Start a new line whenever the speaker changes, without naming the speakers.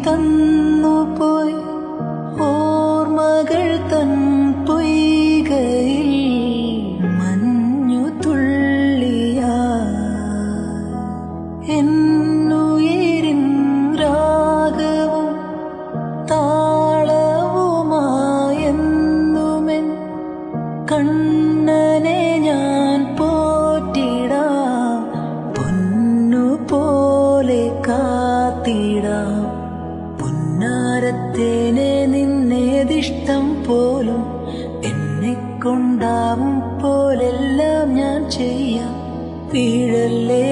തന്നുപോയി ഓർമ്മകൾ തൻ പൊയ്കയിൽ മഞ്ഞു തുള്ളിയാ എന്നുയിരിൻ രാഗവും താളവുമായെന്നുമെൻ കണ്ണനെ ഞാൻ പോറ്റിടാം പൊന്നുപോലെ കാത്തിടാം പൊന്നാരത്തേനെ നിന്നേതിഷ്ടം പോലും എന്നെ കൊണ്ടാവും പോലെല്ലാം ഞാൻ ചെയ്യാം വീഴല്ലേ